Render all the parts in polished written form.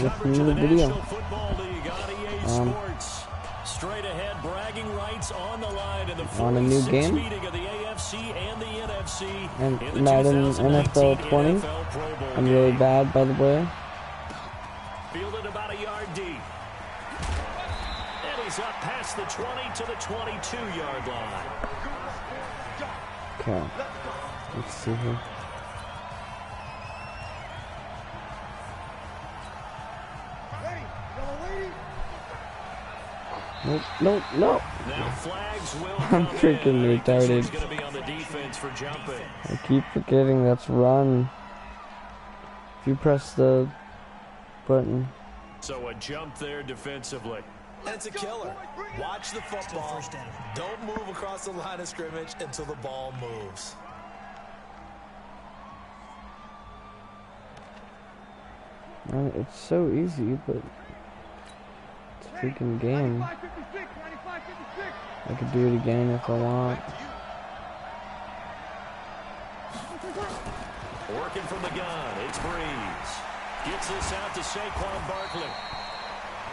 with another video. Straight ahead, bragging rights on the line in the On a new game meeting of the AFC and the NFC and in the Madden NFL 20. NFL Pro Bowl I'm really bad, by the way. Fielded about a yard deep. And he's up past the 20 to the 22-yard line. Okay. Let's see here. Nope, nope, nope. Now flags will I'm freaking retarded. Going to be on the defense for jumping. I keep forgetting that's run. If you press the button. So a jump there defensively. And it's a killer. Watch the football. Don't move across the line of scrimmage until the ball moves. It's so easy, but it's a freaking game. I could do it again if I want. Working from the gun, it's Breeze. Gets this out to Saquon Barkley.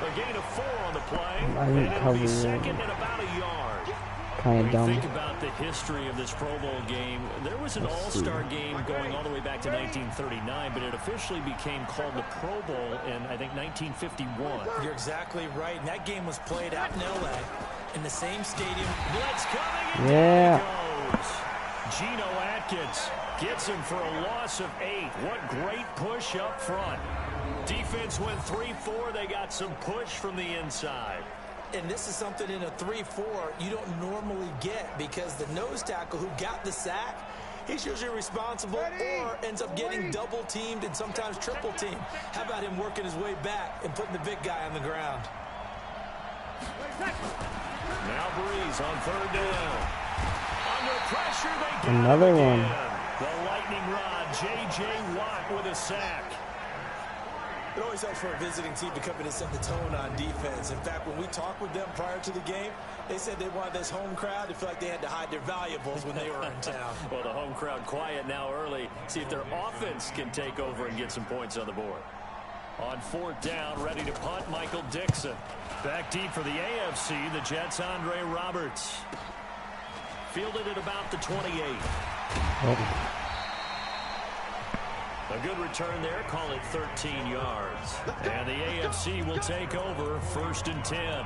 A gain of 4 on the play, and it'll be second and about a yard. Kind of dumb. Think about the history of this Pro Bowl game. There was an all-star game going all the way back to 1939, but it officially became called the Pro Bowl in, I think, 1951. You're exactly right. And that game was played out in L.A. in the same stadium. Blitz coming, and yeah. there he goes. Geno Atkins gets him for a loss of 8. What great push up front. Defense went 3-4. They got some push from the inside. And this is something in a 3-4 you don't normally get, because the nose tackle who got the sack, he's usually responsible or ends up getting double teamed and sometimes triple teamed. How about him working his way back and putting the big guy on the ground? Now Breeze on 3rd down. Under pressure, they got another one. The lightning rod, J.J. Watt with a sack. It always helps for a visiting team to come in and set the tone on defense. In fact, when we talked with them prior to the game, they said they wanted this home crowd to feel like they had to hide their valuables when they were in town. Well, the home crowd quiet now early. See if their offense can take over and get some points on the board. On 4th down, ready to punt, Michael Dixon. Back deep for the AFC, the Jets' Andre Roberts. Fielded at about the 28. Oh. A good return there, call it 13 yards. And the AFC will take over 1st and 10.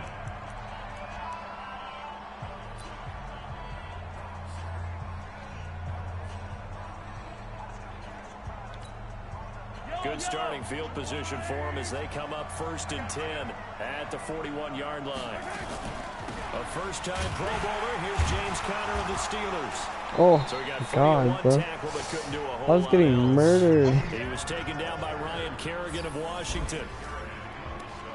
Good starting field position for them as they come up 1st and 10 at the 41-yard line. A first-time Pro Bowler. Here's James Conner of the Steelers. Oh, so he got God, bro. tackle, but couldn't do a whole I was getting murdered. He was taken down by Ryan Kerrigan of Washington.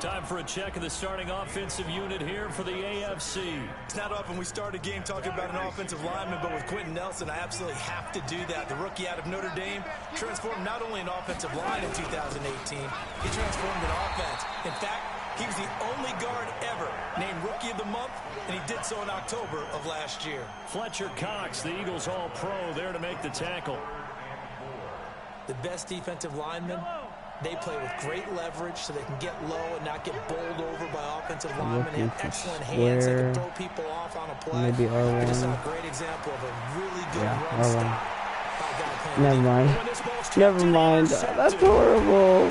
Time for a check of the starting offensive unit here for the AFC. It's not often we start a game talking about an offensive lineman, but with Quentin Nelson, I absolutely have to do that. The rookie out of Notre Dame transformed not only an offensive line in 2018, he transformed an offense. In fact, he was the only guard ever named Rookie of the Month, and he did so in October of last year. Fletcher Cox, the Eagles All-Pro, there to make the tackle. The best defensive linemen, they play with great leverage so they can get low and not get bowled over by offensive linemen. They have excellent hands. They can throw people off on a play. Maybe R1. This is a great example of a really good run R1. stop. Never mind. Never mind. That's horrible.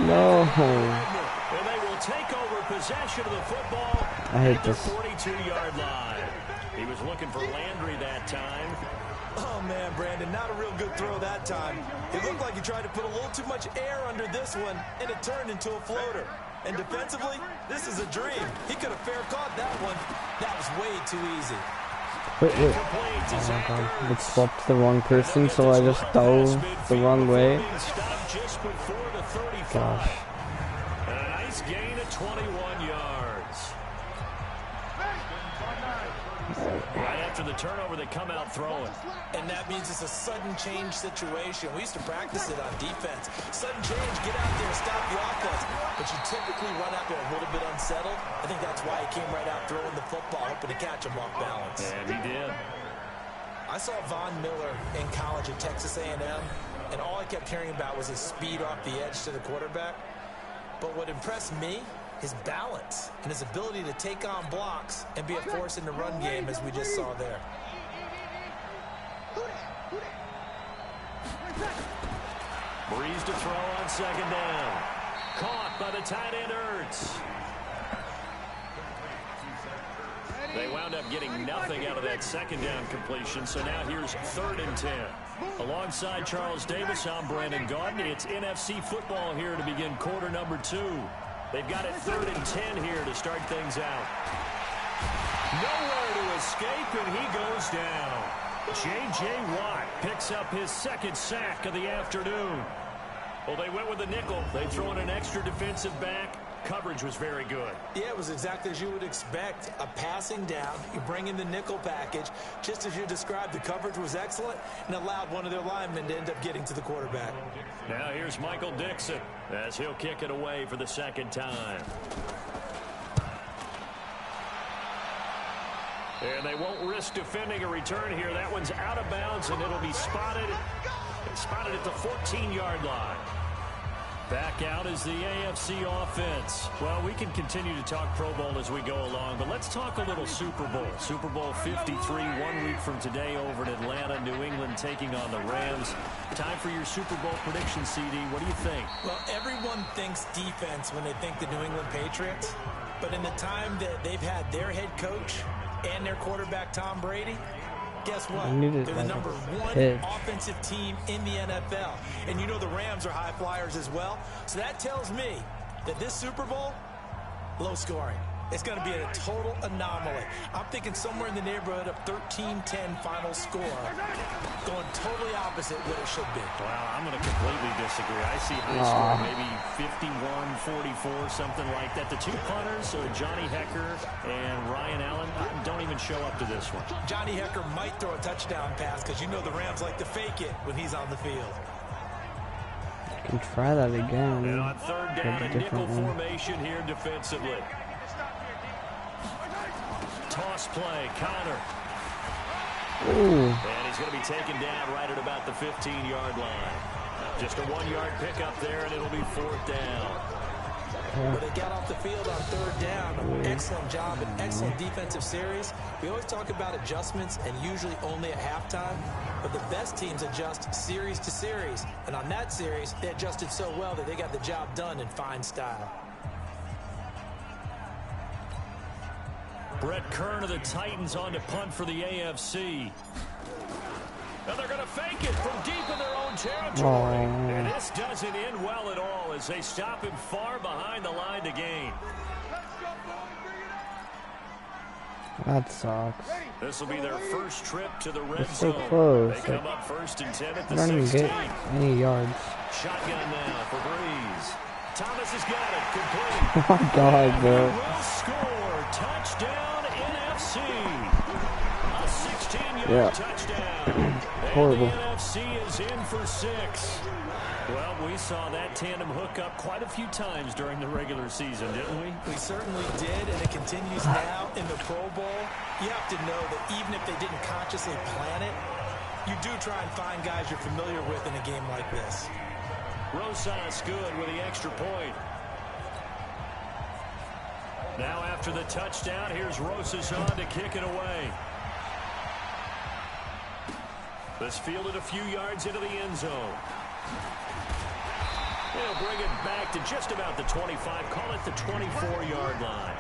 No. And they will take over possession of the football I hate at the this. 42-yard line. He was looking for Landry that time. Oh, man, Brandon, not a real good throw that time. It looked like he tried to put a little too much air under this one, and it turned into a floater. And defensively, this is a dream. He could have fair caught that one. That was way too easy. Wait. Oh, my God. It swapped the wrong person, so I just dove the wrong way. Gosh. And a nice gain of 21 yards. Right after the turnover, they come out throwing. And that means it's a sudden change situation. We used to practice it on defense. Sudden change, get out there and stop the offense. But you typically run out there a little bit unsettled. I think that's why he came right out throwing the football, hoping to catch him off balance. And he did. I saw Von Miller in college at Texas A&M, and all I kept hearing about was his speed off the edge to the quarterback. But what impressed me, his balance and his ability to take on blocks and be a force in the run game, as we just saw there. Breeze to throw on second down. Caught by the tight end, Ertz. They wound up getting nothing out of that second down completion, so now here's 3rd and 10. Alongside Charles Davis, I'm Brandon Gaudin. It's NFC football here to begin quarter number 2. They've got it 3rd and 10 here to start things out. Nowhere to escape, and he goes down. J.J. Watt picks up his 2nd sack of the afternoon. Well, they went with the nickel. They throw in an extra defensive back. Coverage was very good. Yeah, it was exactly as you would expect. A passing down, you bring in the nickel package. Just as you described, the coverage was excellent and allowed one of their linemen to end up getting to the quarterback. Now here's Michael Dixon as he'll kick it away for the 2nd time. And they won't risk defending a return here. That one's out of bounds, and it'll be spotted at the 14-yard line. Back out is the AFC offense. Well, we can continue to talk Pro Bowl as we go along, but let's talk a little Super Bowl. Super Bowl 53, 1 week from today over in Atlanta, New England taking on the Rams. Time for your Super Bowl prediction, CD. What do you think? Well, everyone thinks defense when they think the New England Patriots, but in the time that they've had their head coach and their quarterback, Tom Brady, guess what? They're the number 1 offensive team in the NFL. And you know the Rams are high flyers as well. So that tells me that this Super Bowl, low scoring. It's going to be a total anomaly. I'm thinking somewhere in the neighborhood of 13-10 final score, going totally opposite what it should be. Wow, I'm going to completely disagree. I see high score, maybe 51-44, something like that. The 2 punters, Johnny Hecker and Ryan Allen, don't even show up to this one. Johnny Hecker might throw a touchdown pass because you know the Rams like to fake it when he's on the field. You can try that again. And on 3rd down, a nickel formation here defensively. Toss play, Connor. Ooh. And he's going to be taken down right at about the 15-yard line. Just a 1-yard pickup there, and it'll be 4th down. But they got off the field on 3rd down. Excellent job, an excellent defensive series. We always talk about adjustments, and usually only at halftime. But the best teams adjust series to series. And on that series, they adjusted so well that they got the job done in fine style. Brett Kern of the Titans on to punt for the AFC. And they're going to fake it from deep in their own territory. And this doesn't end well at all as they stop him far behind the line to gain. That sucks. This will be their first trip to the red so zone. Close. They come up 1st and 10 at the 16. I don't even get any yards. Shotgun now for Breeze. Thomas has got it. Complete. Oh my God, bro. Will score. Touchdown NFC. A 16-yard touchdown. Horrible. And the NFC is in for 6. Well, we saw that tandem hook up quite a few times during the regular season, didn't we? We certainly did, and it continues now in the Pro Bowl. You have to know that even if they didn't consciously plan it, you do try and find guys you're familiar with in a game like this. Rosas good with the extra point. Now after the touchdown, here's Rosas on to kick it away. This fielded a few yards into the end zone. They'll bring it back to just about the 25. Call it the 24-yard line.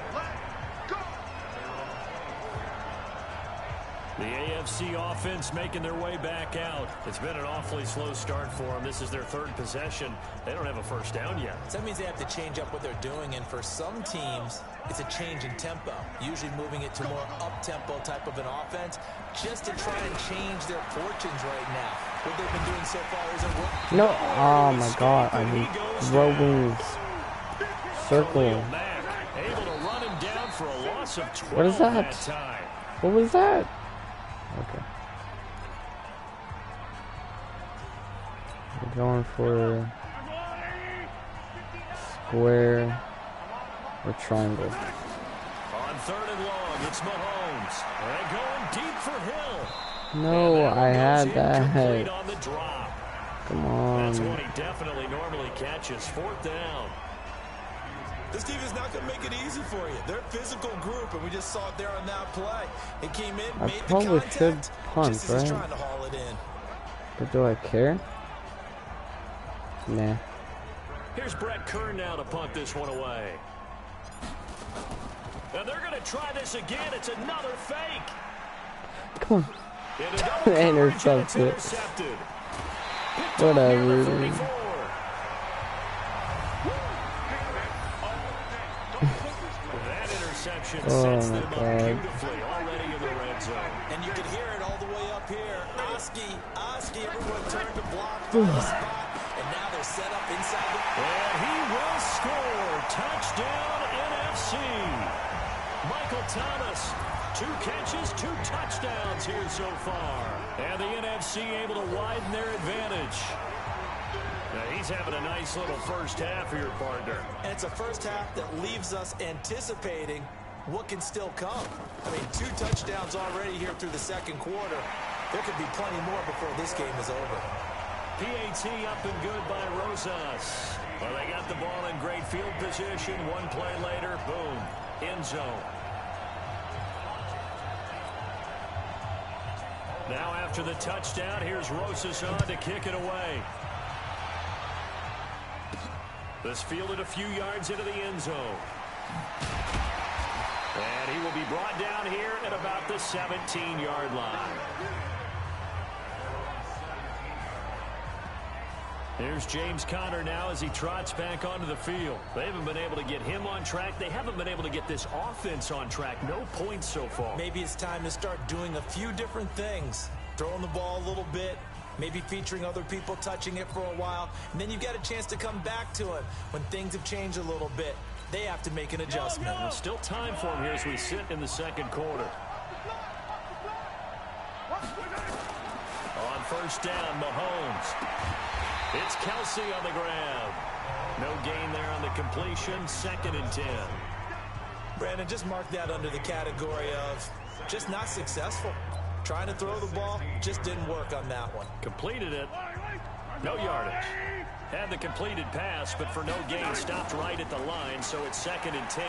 The AFC offense making their way back out. It's been an awfully slow start for them. This is their 3rd possession. They don't have a first down yet. So that means they have to change up what they're doing, and for some teams, it's a change in tempo, usually moving it to more up-tempo type of an offense, just to try and change their fortunes right now. What they've been doing so far isn't working. No, oh my God, I mean, throwing circle. Able to run him down for a loss of 12. What is that? What was that? Okay. We're going for square or triangle. On 3rd and long, it's Mahomes. And going deep for Hill. No, I had that. On the drop. Come on. That's what he definitely normally catches. 4th down. This team is not going to make it easy for you. They're a physical group, and we just saw it there on that play. It came in, made the contact, should punt, just as he's trying to haul it in. But do I care? Nah. Here's Brett Kern now to punt this one away. And they're going to try this again. It's another fake. Come on. Intercepted. Whatever. That interception sets them up beautifully already in the red zone. And you can hear it all the way up here. Oski, everyone turned to block from the spot. And now they're set up inside the... And he will score. Touchdown, NFC. Michael Thomas, 2 catches, 2 touchdowns here so far. And the NFC able to widen their advantage. Now he's having a nice little first half here, partner. And it's a first half that leaves us anticipating what can still come. I mean, 2 touchdowns already here through the second quarter. There could be plenty more before this game is over. PAT up and good by Rosas. Well, they got the ball in great field position. 1 play later, boom, end zone. Now after the touchdown, here's Rosas on to kick it away. This fielded a few yards into the end zone. And he will be brought down here at about the 17-yard line. Here's James Conner now as he trots back onto the field. They haven't been able to get him on track. They haven't been able to get this offense on track. No points so far. Maybe it's time to start doing a few different things. Throwing the ball a little bit. Maybe featuring other people touching it for a while. And then you've got a chance to come back to it when things have changed a little bit. They have to make an adjustment. There's still time for him here as we sit in the second quarter. On first down, Mahomes. It's Kelsey on the grab. No gain there on the completion. 2nd and 10. Brandon, just mark that under the category of just not successful. Trying to throw the ball, just didn't work on that one. Completed it. No yardage. Had the completed pass, but for no gain, stopped right at the line, so it's 2nd and 10.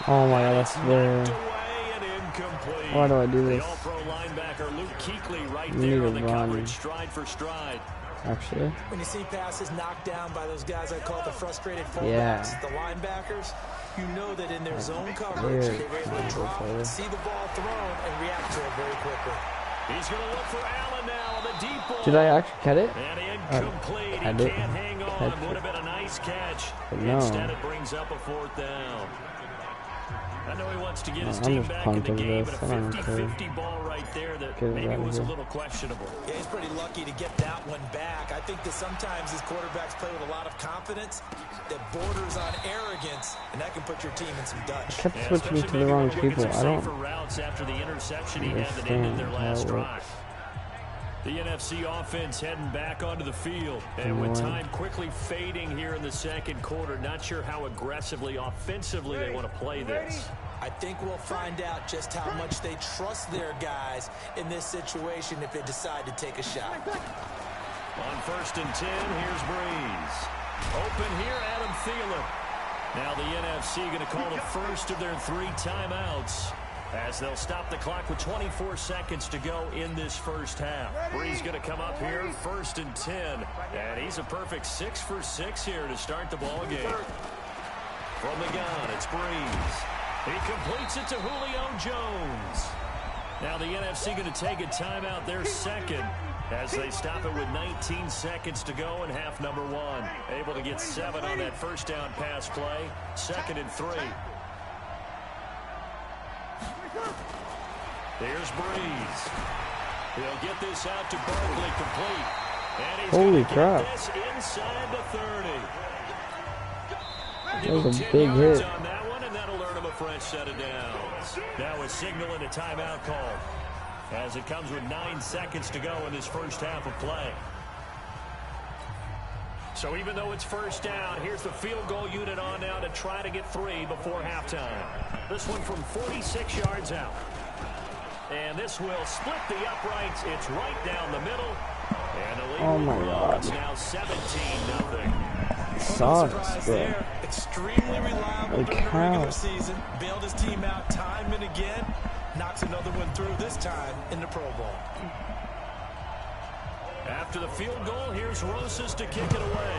Oh my god, that's there. Why do I do this? The all-pro linebacker Luke Kuechly right You there need on the to run. coverage, stride for stride. Actually. When you see passes knocked down by those guys I call the frustrated fullbacks, the linebackers, you know that in their zone coverage, they were able to drop, see the ball thrown, and react to it very quickly. He's going to look for Allen now on the deep ball. Did I actually catch it? And incomplete. He can't hang on. Would have been a nice catch. No. Instead, it brings up a 4th down. I know he wants to get his team back in the game, but a 50-50 ball right there that maybe was a little questionable. Yeah, he's pretty lucky to get that one back. I think that sometimes these quarterbacks play with a lot of confidence that borders on arrogance, and that can put your team in some Dutch. I kept switching to the wrong people. I don't routes after the interception he had that ended their last drive. The NFC offense heading back onto the field. And with time quickly fading here in the second quarter, not sure how aggressively, offensively they want to play this. I think we'll find out just how much they trust their guys in this situation if they decide to take a shot. On 1st and 10, here's Breeze. Open here, Adam Thielen. Now the NFC going to call the first of their 3 timeouts, as they'll stop the clock with 24 seconds to go in this first half. Breeze going to come up here, 1st and 10. And he's a perfect 6 for 6 here to start the ball game. From the gun, it's Breeze. He completes it to Julio Jones. Now the NFC going to take a timeout, their 2nd, as they stop it with 19 seconds to go in half number 1. Able to get 7 on that first down pass play. 2nd and 3. Here's Breeze. He'll get this out to Barkley, complete. And he's holy get crap. This inside the 30. That was a big hit. On that one, and that'll earn him a fresh set of downs. Now a signal and a timeout call, as it comes with 9 seconds to go in this first half of play. So even though it's first down, here's the field goal unit on now to try to get 3 before halftime. This one from 46 yards out. And this will split the uprights. It's right down the middle. And the lead oh my God. It's now 17-0. sucks, bro. Extremely reliable Like during the how? regular season. Bailed his team out time and again. Knocks another one through, this time in the Pro Bowl. After the field goal, here's Rosas to kick it away.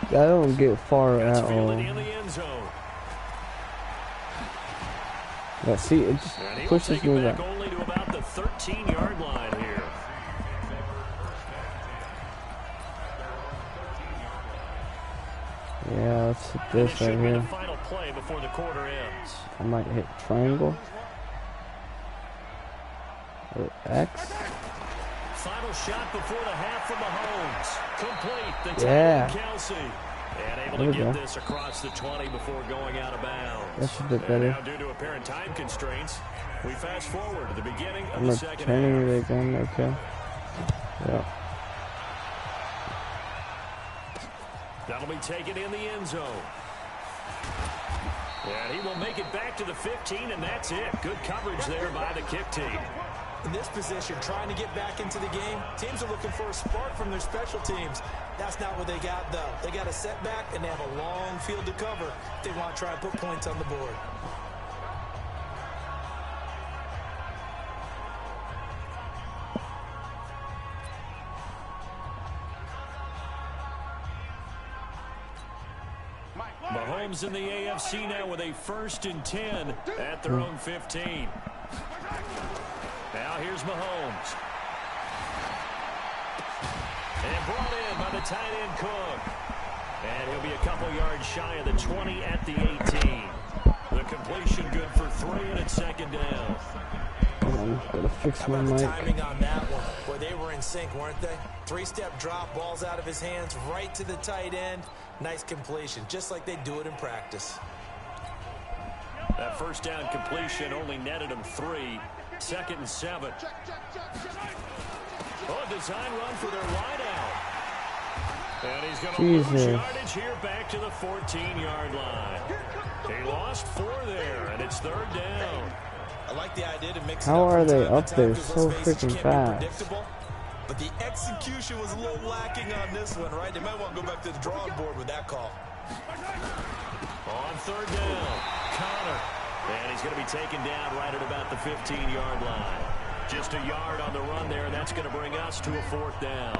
I don't get far at all. In the end zone. Yeah, see, it just pushes me back. Only to about the 13-yard line here. Yeah, let's hit this right here. The final play before the quarter ends. I might hit triangle. Or X. Final shot before the half from Mahomes. Complete. The yeah. Kelsey. And able to get this across the 20 before going out of bounds. That's a bit better. Now, due to apparent time constraints, we fast forward to the beginning of I'm the second half. turning it again, okay. Yeah. That'll be taken in the end zone. And he will make it back to the 15, and that's it. Good coverage there by the kick team. In this position, trying to get back into the game, teams are looking for a spark from their special teams. That's not what they got, though. They got a setback, and they have a long field to cover if they want to try and put points on the board. Mahomes in the AFC now with a 1st and 10 at their own 15. Now here's Mahomes. And brought in by the tight end Cook. And he'll be a couple yards shy of the 20 at the 18. The completion good for 3, and it's 2nd down. Gotta fix my mic. Timing on that one, where they were in sync, weren't they? 3-step drop, balls out of his hands, right to the tight end. Nice completion, just like they do it in practice. That 1st down completion only netted him 3. 2nd and 7. Oh, design run for their wideout. And he's going to lose yardage here back to the 14-yard line. He lost 4 there, and it's 3rd down. I like the idea to mix. How are they up there so freaking fast? But the execution was a little lacking on this one, right? They might want to go back to the drawing board with that call. On 3rd down, Connor. And he's going to be taken down right at about the 15-yard line. Just a yard on the run there, and that's going to bring us to a 4th down.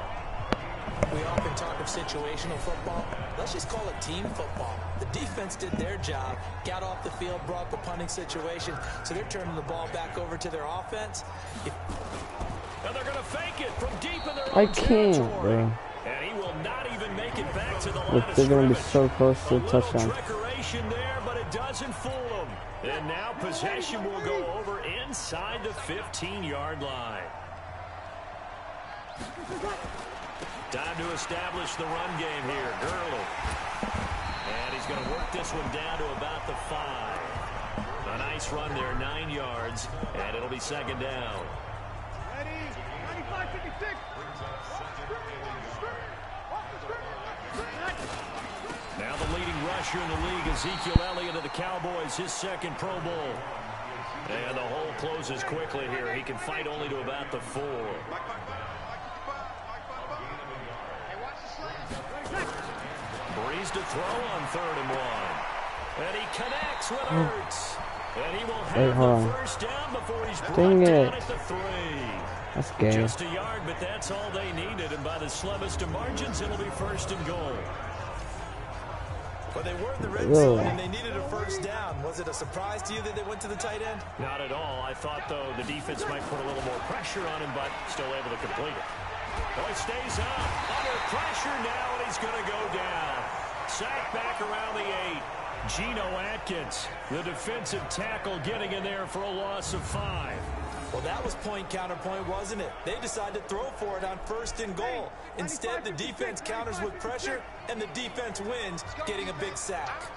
We often talk of situational football. Let's just call it team football. The defense did their job, got off the field, brought the punting situation, so they're turning the ball back over to their offense. And they're going to fake it from deep in their I own can't, territory. bro. And he will not even make it back to the line Look, of they're going to be scrimmage. so close to a touchdown. Trickeration there, but it doesn't fool them. And now possession will go over inside the 15-yard line. Time to establish the run game here. Gurley. And he's going to work this one down to about the 5. A nice run there, 9 yards, and it'll be 2nd down. Now the leading rusher in the league, Ezekiel Elliott of the Cowboys, his 2nd Pro Bowl. And the hole closes quickly here. He can fight only to about the 4. Breeze to throw on 3rd and 1. And he connects with Hurts. And he will have the 1st down before he's brought down at the 3. That's gay. Just a yard, but that's all they needed. And by the slimmest of margins, it'll be 1st and goal. Well, they were in the red zone, and they needed a 1st down. Was it a surprise to you that they went to the tight end? Not at all. I thought, though, the defense might put a little more pressure on him, but still able to complete it. Oh, he stays up. Under pressure now, and he's going to go down. Sacked back around the 8. Geno Atkins, the defensive tackle, getting in there for a loss of 5. Well, that was point counterpoint, wasn't it? They decided to throw for it on 1st and goal. Instead, the defense counters with pressure, and the defense wins, getting a big sack.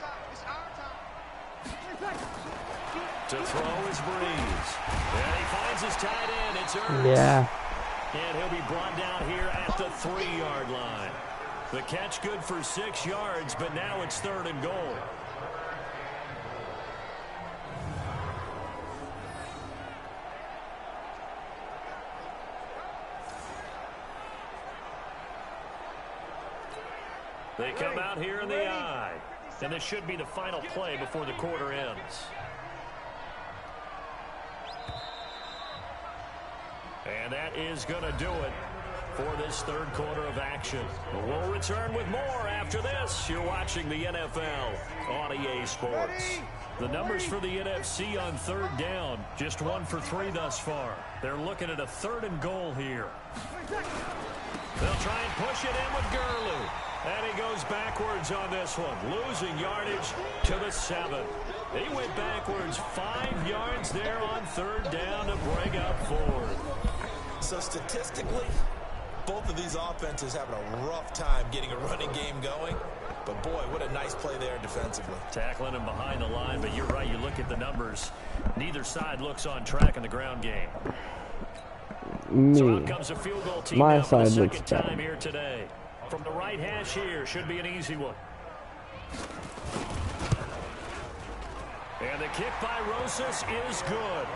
To throw is Breeze. And he finds his tight end. It's Ertz. Yeah. And he'll be brought down here at the 3-yard line. The catch good for 6 yards, but now it's 3rd and goal. They come out here in the I. And this should be the final play before the quarter ends. And that is going to do it for this third quarter of action. We'll return with more after this. You're watching the NFL on EA Sports. The numbers for the NFC on third down, just 1 for 3 thus far. They're looking at a 3rd and goal here. They'll try and push it in with Gurley. And he goes backwards on this one, losing yardage to the 7. He went backwards 5 yards there on third down to bring up 4. So statistically, both of these offenses having a rough time getting a running game going. But, boy, what a nice play there defensively. Tackling him behind the line, but you're right. You look at the numbers. Neither side looks on track in the ground game. So out comes a field goal team My now for the side looks second bad. time here today. From the right hash here, should be an easy one. And the kick by Rosas is good.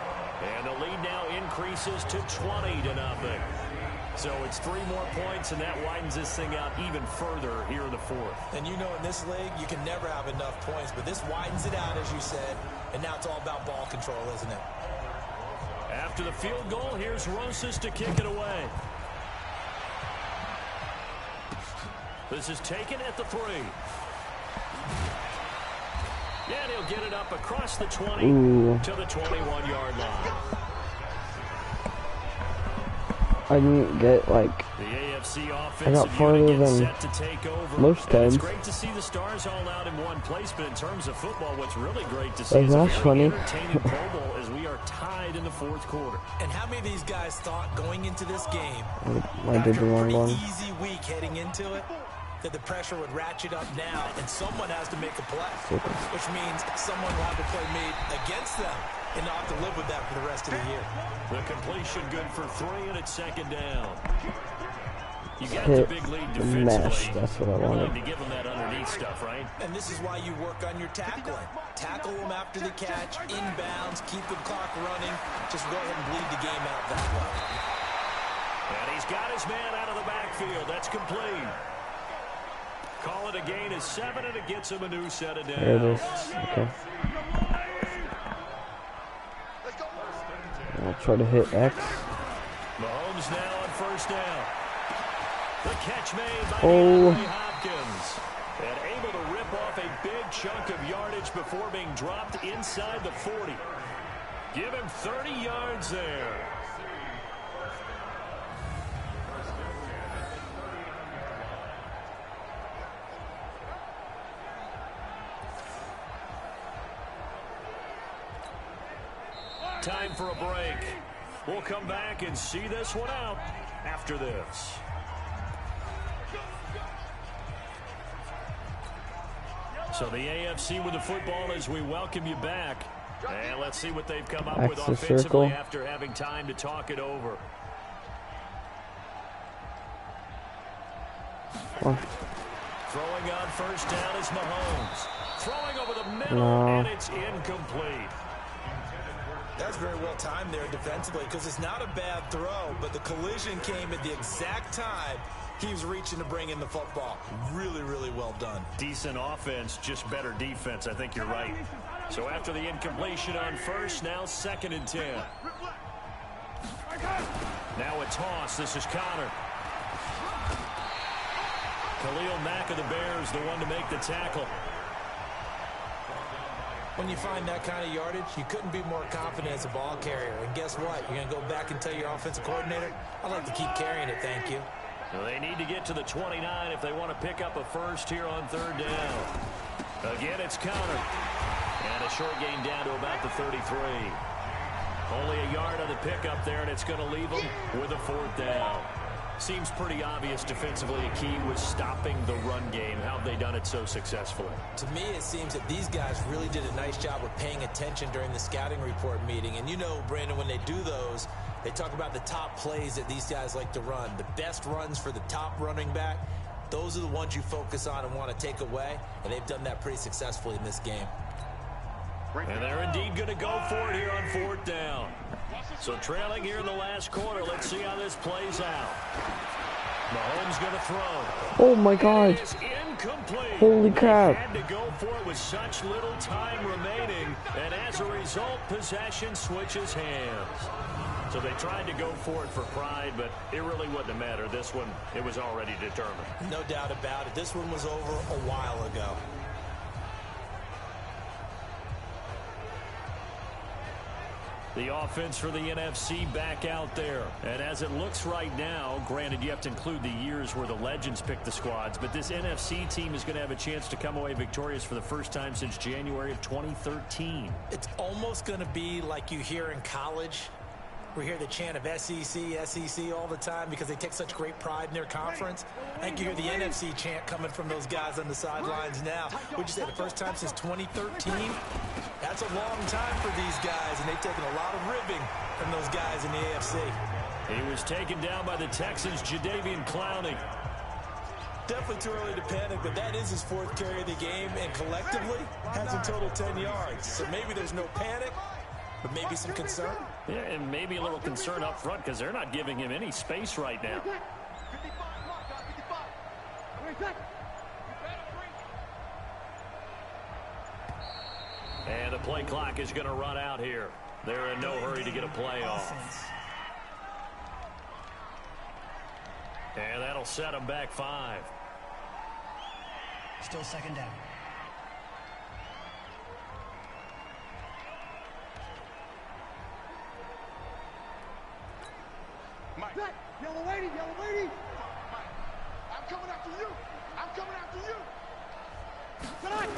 And the lead now increases to 20-0. So it's 3 more points, and that widens this thing out even further here in the 4th. And you know in this league, you can never have enough points, but this widens it out, as you said, and now it's all about ball control, isn't it? After the field goal, here's Rosas to kick it away. This is taken at the 3. And he'll get it up across the 20 to the 21-yard line. I didn't get, like, The AFC I offensive got farther unit gets than set to take over. most And times. it's great to see the stars all out in one place, but in terms of football, what's really great to see Like, is a that's very funny. entertaining Pro Bowl as we are tied in the 4th quarter. And how many of these guys thought going into this game, I did after the a wrong pretty one. easy week heading into it, that the pressure would ratchet up now, and someone has to make a play, which means someone will have to play made against them and not have to live with that for the rest of the year. The completion good for 3, and it's 2nd down. You got Hit the big lead the defensively. mesh, that's what I You're willing wanted. to give them that underneath stuff, right? And this is why you work on your tackling. Tackle them after the catch, inbounds, keep the clock running. Just go ahead and bleed the game out that way. And he's got his man out of the backfield. That's complete. Call it a gain of 7, and it gets him a new set of downs. There it is. Okay. I'll try to hit X. Mahomes now on 1st down. The catch made by Oh. DeAndre Hopkins. And able to rip off a big chunk of yardage before being dropped inside the 40. Give him 30 yards there. Time for a break. We'll come back and see this one out after this. So the AFC with the football as we welcome you back. And let's see what they've come up with Axis offensively circle. after having time to talk it over. Oh, Throwing on 1st down is Mahomes. Throwing over the middle, No. and it's incomplete. That's very well timed there defensively because it's not a bad throw, but the collision came at the exact time he was reaching to bring in the football. Really, really well done. Decent offense, just better defense. I think you're right. So after the incompletion on 1st, now 2nd and 10. Now a toss. This is Connor. Khalil Mack of the Bears, the one to make the tackle. When you find that kind of yardage, you couldn't be more confident as a ball carrier. And guess what? You're going to go back and tell your offensive coordinator, I'd like to keep carrying it, thank you. Well, they need to get to the 29 if they want to pick up a 1st here on 3rd down. Again, it's Connor. And a short gain down to about the 33. Only a yard on the pickup there, and it's going to leave them with a 4th down. Seems pretty obvious defensively a key was stopping the run game. How have they done it so successfully? To me, it seems that these guys really did a nice job of paying attention during the scouting report meeting. And you know, Brandon, when they do those, they talk about the top plays that these guys like to run. The best runs for the top running back, those are the ones you focus on and want to take away. And they've done that pretty successfully in this game. And they're indeed going to go for it here on 4th down. So trailing here in the last quarter, let's see how this plays out. Mahomes going to throw. oh my God. It is Incomplete. Holy crap. They had to go for it with such little time remaining, and as a result, possession switches hands. So they tried to go for it for pride, but it really wouldn't have mattered. This one, it was already determined. No doubt about it. This one was over a while ago. The offense for the NFC back out there. And as it looks right now, granted you have to include the years where the legends pick the squads, but this NFC team is going to have a chance to come away victorious for the first time since January of 2013. It's almost going to be like you hear in college. We hear the chant of SEC, SEC all the time because they take such great pride in their conference. I think you hear the NFC chant coming from those guys on the sidelines now. Would you say the first time since 2013? That's a long time for these guys, and they've taken a lot of ribbing from those guys in the AFC. He was taken down by the Texans' Jadeveon Clowney. Definitely too early to panic, but that is his fourth carry of the game, and collectively has a total 10 yards. So maybe there's no panic, but maybe some concern. Yeah, and maybe a little concern up front because they're not giving him any space right now. And the play clock is going to run out here. They're in no hurry to get a play off. And that'll set them back 5. Still second down. Mike. Yellow lady, yellow lady. Mike, I'm coming after you. I'm coming after you. Tonight.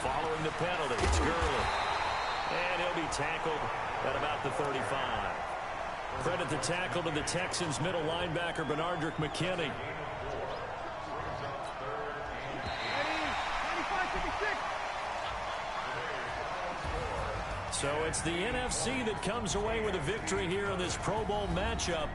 Following the penalty, it's Gurley. And he'll be tackled at about the 35. Credit the tackle to the Texans middle linebacker, Benardrick McKinney. So it's the NFC that comes away with a victory here in this Pro Bowl matchup.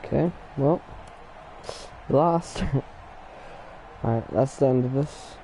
Okay, well, we lost. Alright, that's the end of this.